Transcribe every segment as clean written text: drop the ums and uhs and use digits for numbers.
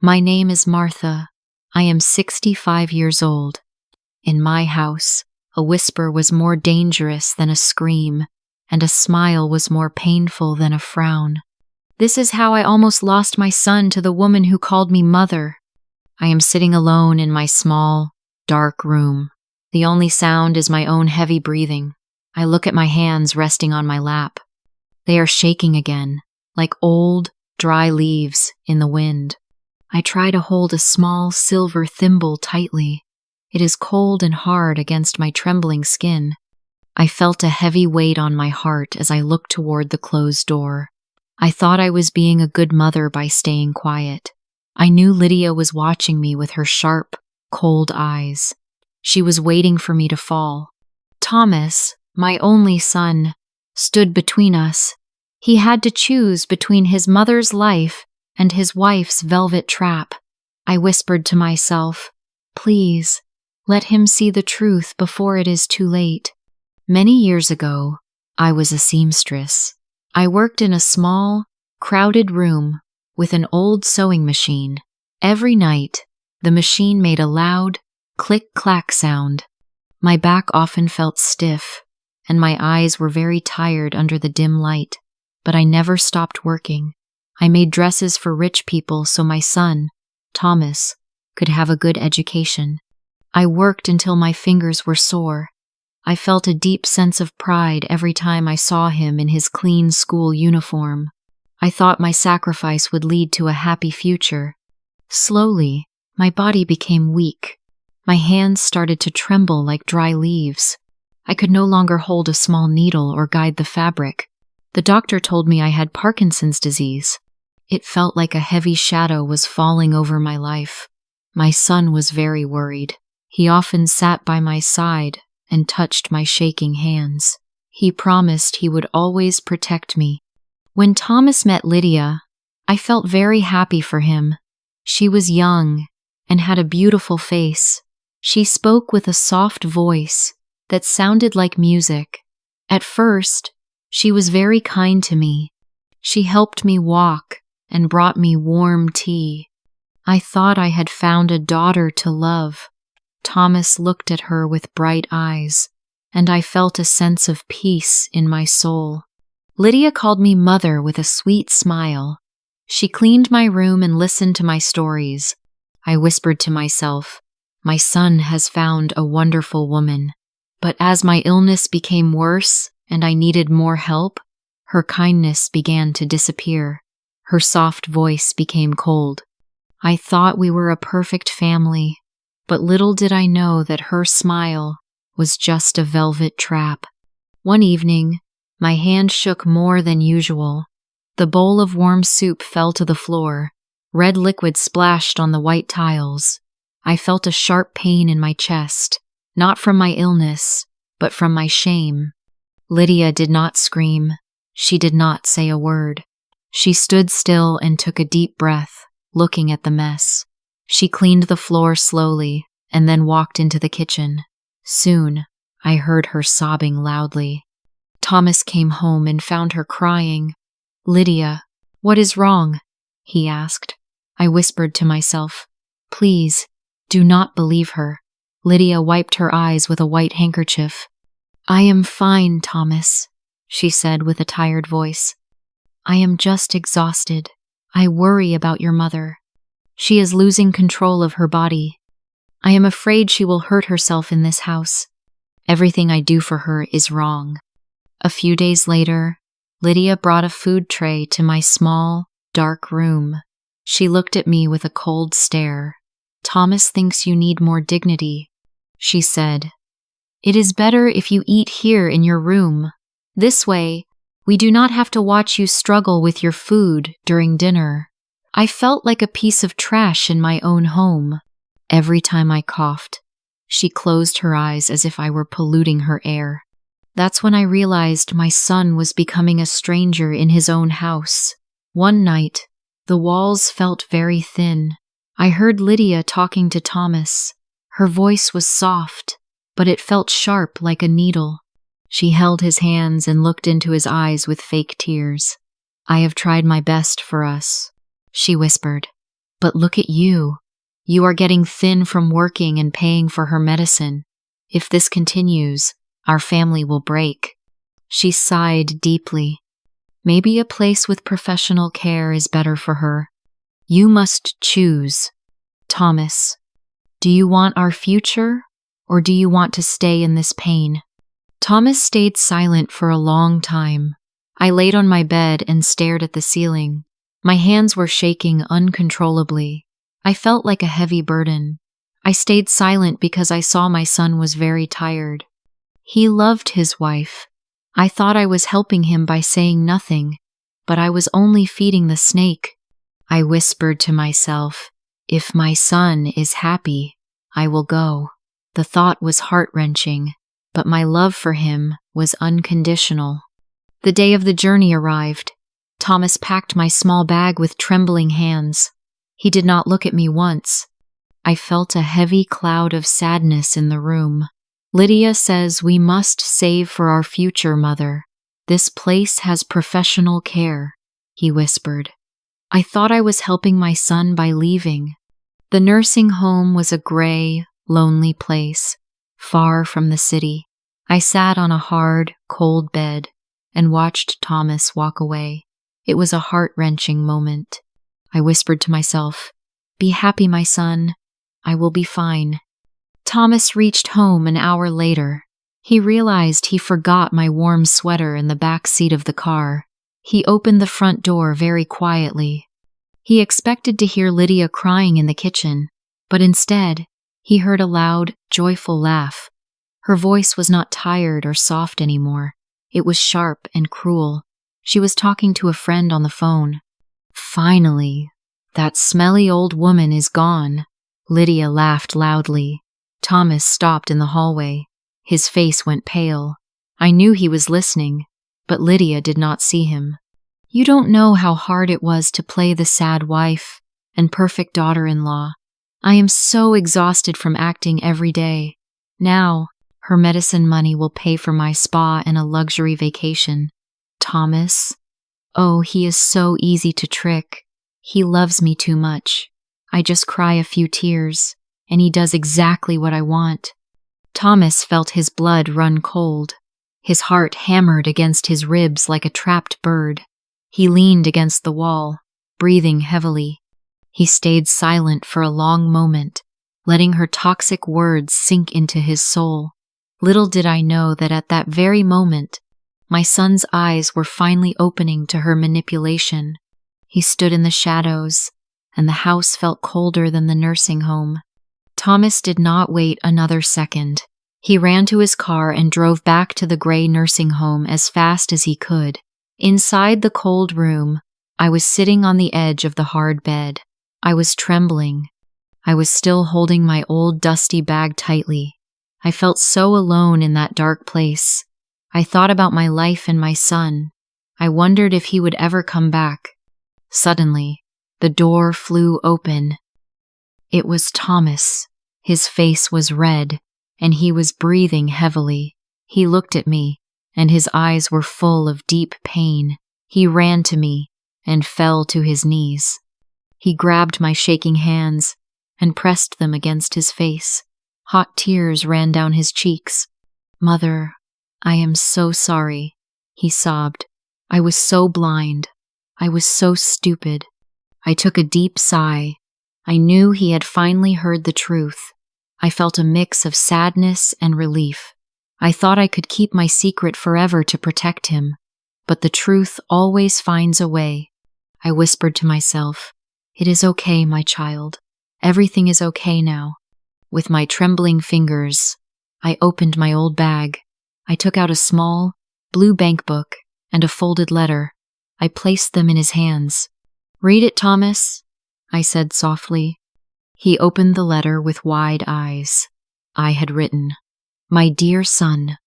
My name is Martha. I am 65 years old. In my house, a whisper was more dangerous than a scream, and a smile was more painful than a frown. This is how I almost lost my son to the woman who called me mother. I am sitting alone in my small, dark room. The only sound is my own heavy breathing. I look at my hands resting on my lap. They are shaking again, like old, dry leaves in the wind. I try to hold a small silver thimble tightly. It is cold and hard against my trembling skin. I felt a heavy weight on my heart as I looked toward the closed door. I thought I was being a good mother by staying quiet. I knew Lydia was watching me with her sharp, cold eyes. She was waiting for me to fall. Thomas, my only son, stood between us. He had to choose between his mother's life and his wife's velvet trap. I whispered to myself, "Please, let him see the truth before it is too late." Many years ago, I was a seamstress. I worked in a small, crowded room with an old sewing machine. Every night, the machine made a loud, click-clack sound. My back often felt stiff, and my eyes were very tired under the dim light, but I never stopped working. I made dresses for rich people so my son, Thomas, could have a good education. I worked until my fingers were sore. I felt a deep sense of pride every time I saw him in his clean school uniform. I thought my sacrifice would lead to a happy future. Slowly, my body became weak. My hands started to tremble like dry leaves. I could no longer hold a small needle or guide the fabric. The doctor told me I had Parkinson's disease. It felt like a heavy shadow was falling over my life. My son was very worried. He often sat by my side and touched my shaking hands. He promised he would always protect me. When Thomas met Lydia, I felt very happy for him. She was young and had a beautiful face. She spoke with a soft voice that sounded like music. At first, she was very kind to me. She helped me walk and brought me warm tea. I thought I had found a daughter to love. Thomas looked at her with bright eyes, and I felt a sense of peace in my soul. Lydia called me mother with a sweet smile. She cleaned my room and listened to my stories. I whispered to myself, "My son has found a wonderful woman." But as my illness became worse and I needed more help, her kindness began to disappear. Her soft voice became cold. I thought we were a perfect family, but little did I know that her smile was just a velvet trap. One evening, my hand shook more than usual. The bowl of warm soup fell to the floor. Red liquid splashed on the white tiles. I felt a sharp pain in my chest, not from my illness, but from my shame. Lydia did not scream. She did not say a word. She stood still and took a deep breath, looking at the mess. She cleaned the floor slowly and then walked into the kitchen. Soon, I heard her sobbing loudly. Thomas came home and found her crying. "Lydia, what is wrong?" he asked. I whispered to myself, "Please, do not believe her." Lydia wiped her eyes with a white handkerchief. "I am fine, Thomas," she said with a tired voice. "I am just exhausted. I worry about your mother. She is losing control of her body. I am afraid she will hurt herself in this house. Everything I do for her is wrong." A few days later, Lydia brought a food tray to my small, dark room. She looked at me with a cold stare. "Thomas thinks you need more dignity," she said. "It is better if you eat here in your room. This way, we do not have to watch you struggle with your food during dinner." I felt like a piece of trash in my own home. Every time I coughed, she closed her eyes as if I were polluting her air. That's when I realized my son was becoming a stranger in his own house. One night, the walls felt very thin. I heard Lydia talking to Thomas. Her voice was soft, but it felt sharp like a needle. She held his hands and looked into his eyes with fake tears. "I have tried my best for us," she whispered. But look at you. You are getting thin from working and paying for her medicine. If this continues, our family will break." She sighed deeply. "Maybe a place with professional care is better for her. You must choose. Thomas, do you want our future, or do you want to stay in this pain?" Thomas stayed silent for a long time. I laid on my bed and stared at the ceiling. My hands were shaking uncontrollably. I felt like a heavy burden. I stayed silent because I saw my son was very tired. He loved his wife. I thought I was helping him by saying nothing, but I was only feeding the snake. I whispered to myself, "If my son is happy, I will go." The thought was heart-wrenching, but my love for him was unconditional. The day of the journey arrived. Thomas packed my small bag with trembling hands. He did not look at me once. I felt a heavy cloud of sadness in the room. "Lydia says we must save for our future, Mother. This place has professional care," he whispered. I thought I was helping my son by leaving. The nursing home was a gray, lonely place, far from the city. I sat on a hard, cold bed and watched Thomas walk away. It was a heart-wrenching moment. I whispered to myself, "Be happy, my son. I will be fine." Thomas reached home an hour later. He realized he forgot my warm sweater in the back seat of the car. He opened the front door very quietly. He expected to hear Lydia crying in the kitchen, but instead, he heard a loud, joyful laugh. Her voice was not tired or soft anymore. It was sharp and cruel. She was talking to a friend on the phone. "Finally, that smelly old woman is gone." Lydia laughed loudly. Thomas stopped in the hallway. His face went pale. I knew he was listening, but Lydia did not see him. "You don't know how hard it was to play the sad wife and perfect daughter-in-law. I am so exhausted from acting every day. Now, her medicine money will pay for my spa and a luxury vacation. Thomas? Oh, he is so easy to trick. He loves me too much. I just cry a few tears, and he does exactly what I want." Thomas felt his blood run cold. His heart hammered against his ribs like a trapped bird. He leaned against the wall, breathing heavily. He stayed silent for a long moment, letting her toxic words sink into his soul. Little did I know that at that very moment, my son's eyes were finally opening to her manipulation. He stood in the shadows, and the house felt colder than the nursing home. Thomas did not wait another second. He ran to his car and drove back to the gray nursing home as fast as he could. Inside the cold room, I was sitting on the edge of the hard bed. I was trembling. I was still holding my old dusty bag tightly. I felt so alone in that dark place. I thought about my life and my son. I wondered if he would ever come back. Suddenly, the door flew open. It was Thomas. His face was red, and he was breathing heavily. He looked at me, and his eyes were full of deep pain. He ran to me and fell to his knees. He grabbed my shaking hands and pressed them against his face. Hot tears ran down his cheeks. "Mother, I am so sorry," he sobbed. "I was so blind. I was so stupid." I took a deep sigh. I knew he had finally heard the truth. I felt a mix of sadness and relief. I thought I could keep my secret forever to protect him, but the truth always finds a way. I whispered to myself, "It is okay, my child. Everything is okay now." With my trembling fingers, I opened my old bag. I took out a small, blue bank book and a folded letter. I placed them in his hands. "Read it, Thomas," I said softly. He opened the letter with wide eyes. I had written, "My dear son,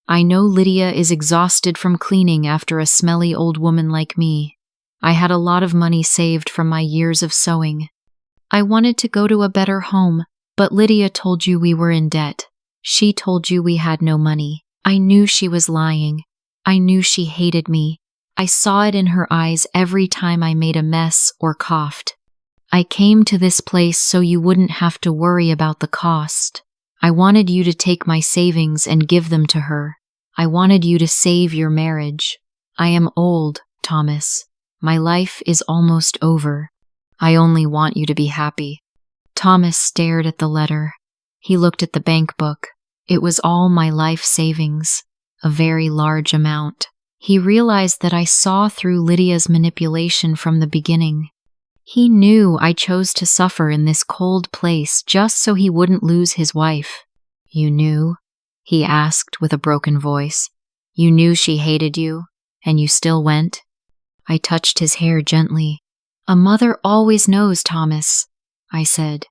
I know Lydia is exhausted from cleaning after a smelly old woman like me. I had a lot of money saved from my years of sewing. I wanted to go to a better home, but Lydia told you we were in debt. She told you we had no money. I knew she was lying. I knew she hated me. I saw it in her eyes every time I made a mess or coughed. I came to this place so you wouldn't have to worry about the cost. I wanted you to take my savings and give them to her. I wanted you to save your marriage. I am old, Thomas. My life is almost over. I only want you to be happy." Thomas stared at the letter. He looked at the bank book. It was all my life savings, a very large amount. He realized that I saw through Lydia's manipulation from the beginning. He knew I chose to suffer in this cold place just so he wouldn't lose his wife. "You knew?" he asked with a broken voice. "You knew she hated you, and you still went?" I touched his hair gently. "A mother always knows, Thomas," I said,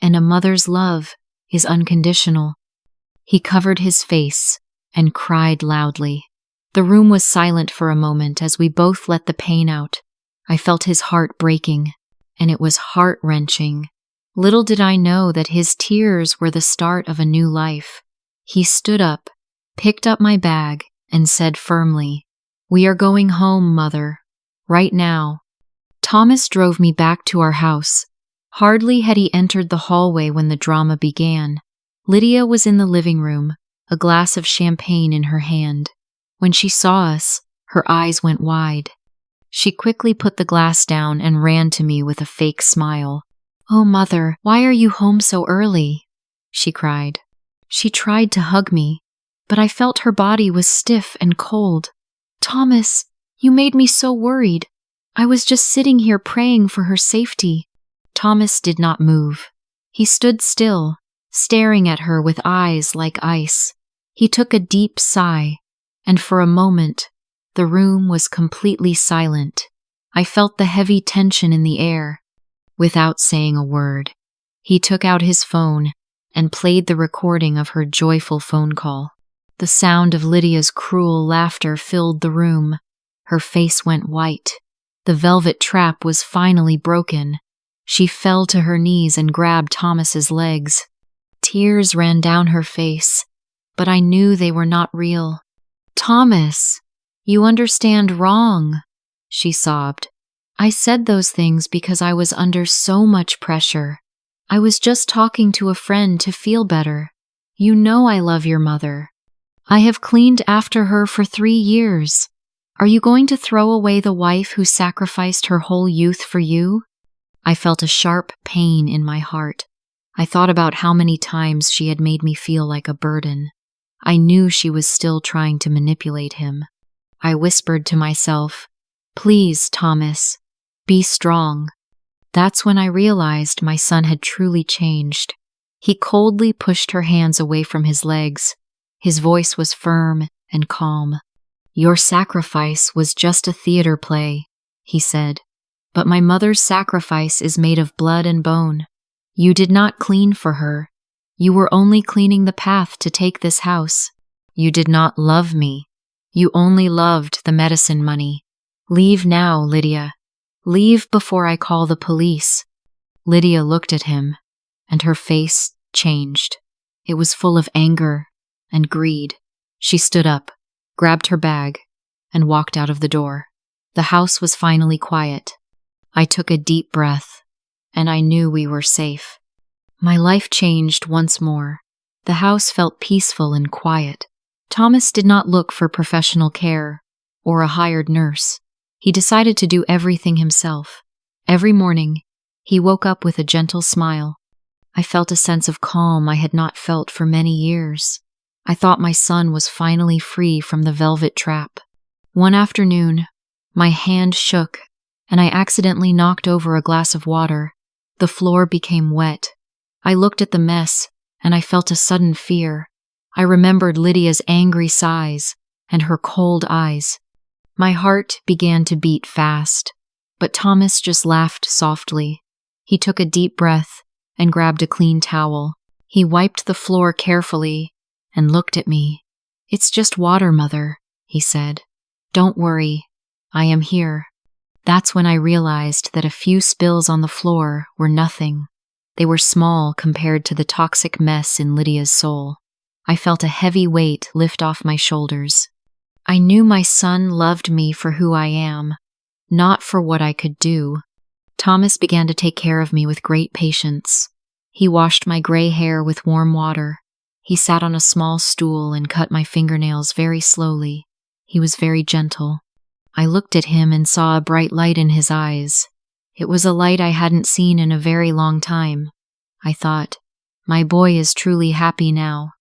"and a mother's love is unconditional." He covered his face and cried loudly. The room was silent for a moment as we both let the pain out. I felt his heart breaking, and it was heart-wrenching. Little did I know that his tears were the start of a new life. He stood up, picked up my bag, and said firmly, "We are going home, Mother. Right now." Thomas drove me back to our house. Hardly had he entered the hallway when the drama began. Lydia was in the living room, a glass of champagne in her hand. When she saw us, her eyes went wide. She quickly put the glass down and ran to me with a fake smile. "Oh, Mother, why are you home so early?" she cried. She tried to hug me, but I felt her body was stiff and cold. "Thomas, you made me so worried. I was just sitting here praying for her safety." Thomas did not move. He stood still, staring at her with eyes like ice. He took a deep sigh, and for a moment, the room was completely silent. I felt the heavy tension in the air. Without saying a word, he took out his phone and played the recording of her joyful phone call. The sound of Lydia's cruel laughter filled the room. Her face went white. The velvet trap was finally broken. She fell to her knees and grabbed Thomas's legs. Tears ran down her face, but I knew they were not real. "Thomas, you understand wrong," she sobbed. "I said those things because I was under so much pressure. I was just talking to a friend to feel better. You know I love your mother. I have cleaned after her for 3 years. Are you going to throw away the wife who sacrificed her whole youth for you?" I felt a sharp pain in my heart. I thought about how many times she had made me feel like a burden. I knew she was still trying to manipulate him. I whispered to myself, "Please, Thomas, be strong." That's when I realized my son had truly changed. He coldly pushed her hands away from his legs. His voice was firm and calm. "Your sacrifice was just a theater play," he said. "But my mother's sacrifice is made of blood and bone. You did not clean for her. You were only cleaning the path to take this house. You did not love me. You only loved the medicine money. Leave now, Lydia. Leave before I call the police." Lydia looked at him, and her face changed. It was full of anger and greed. She stood up, grabbed her bag, and walked out of the door. The house was finally quiet. I took a deep breath, and I knew we were safe. My life changed once more. The house felt peaceful and quiet. Thomas did not look for professional care or a hired nurse. He decided to do everything himself. Every morning, he woke up with a gentle smile. I felt a sense of calm I had not felt for many years. I thought my son was finally free from the velvet trap. One afternoon, my hand shook, and I accidentally knocked over a glass of water. The floor became wet. I looked at the mess, and I felt a sudden fear. I remembered Lydia's angry sighs and her cold eyes. My heart began to beat fast, but Thomas just laughed softly. He took a deep breath and grabbed a clean towel. He wiped the floor carefully and looked at me. "It's just water, Mother," he said. "Don't worry, I am here." That's when I realized that a few spills on the floor were nothing. They were small compared to the toxic mess in Lydia's soul. I felt a heavy weight lift off my shoulders. I knew my son loved me for who I am, not for what I could do. Thomas began to take care of me with great patience. He washed my gray hair with warm water. He sat on a small stool and cut my fingernails very slowly. He was very gentle. I looked at him and saw a bright light in his eyes. It was a light I hadn't seen in a very long time. I thought, my boy is truly happy now.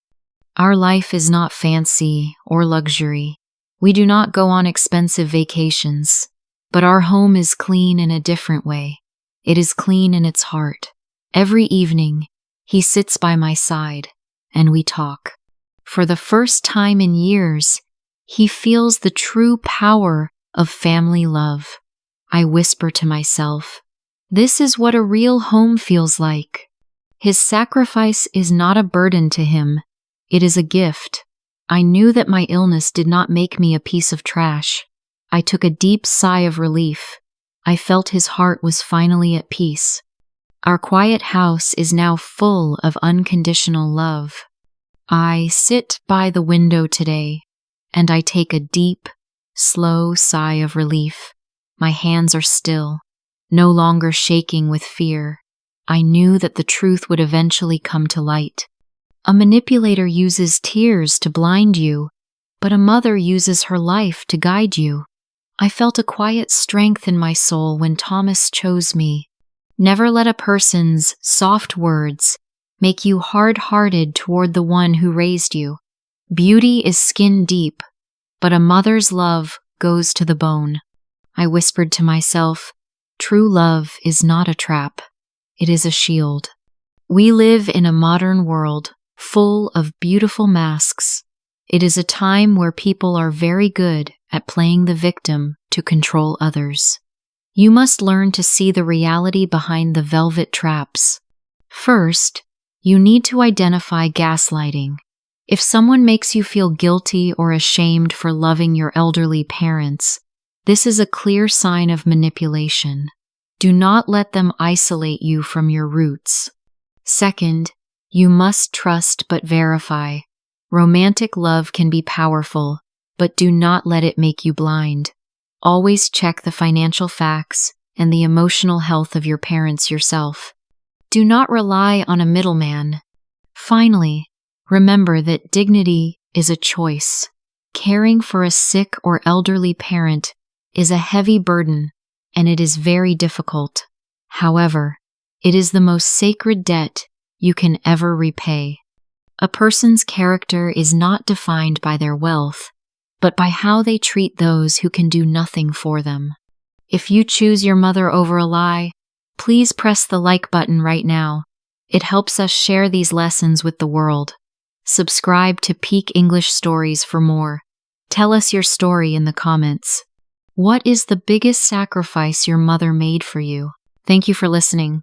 Our life is not fancy or luxury. We do not go on expensive vacations, but our home is clean in a different way. It is clean in its heart. Every evening, he sits by my side, and we talk. For the first time in years, he feels the true power of family love. I whisper to myself, this is what a real home feels like. His sacrifice is not a burden to him. It is a gift. I knew that my illness did not make me a piece of trash. I took a deep sigh of relief. I felt his heart was finally at peace. Our quiet house is now full of unconditional love. I sit by the window today, and I take a deep, slow sigh of relief. My hands are still, no longer shaking with fear. I knew that the truth would eventually come to light. A manipulator uses tears to blind you, but a mother uses her life to guide you. I felt a quiet strength in my soul when Thomas chose me. Never let a person's soft words make you hard-hearted toward the one who raised you. Beauty is skin deep, but a mother's love goes to the bone. I whispered to myself, true love is not a trap. It is a shield. We live in a modern world full of beautiful masks. It is a time where people are very good at playing the victim to control others. You must learn to see the reality behind the velvet traps. First, you need to identify gaslighting. If someone makes you feel guilty or ashamed for loving your elderly parents, this is a clear sign of manipulation. Do not let them isolate you from your roots. Second, you must trust but verify. Romantic love can be powerful, but do not let it make you blind. Always check the financial facts and the emotional health of your parents yourself. Do not rely on a middleman. Finally, remember that dignity is a choice. Caring for a sick or elderly parent is a heavy burden, and it is very difficult. However, it is the most sacred debt you can ever repay. A person's character is not defined by their wealth, but by how they treat those who can do nothing for them. If you choose your mother over a lie, please press the like button right now. It helps us share these lessons with the world. Subscribe to Peak English Stories for more. Tell us your story in the comments. What is the biggest sacrifice your mother made for you? Thank you for listening.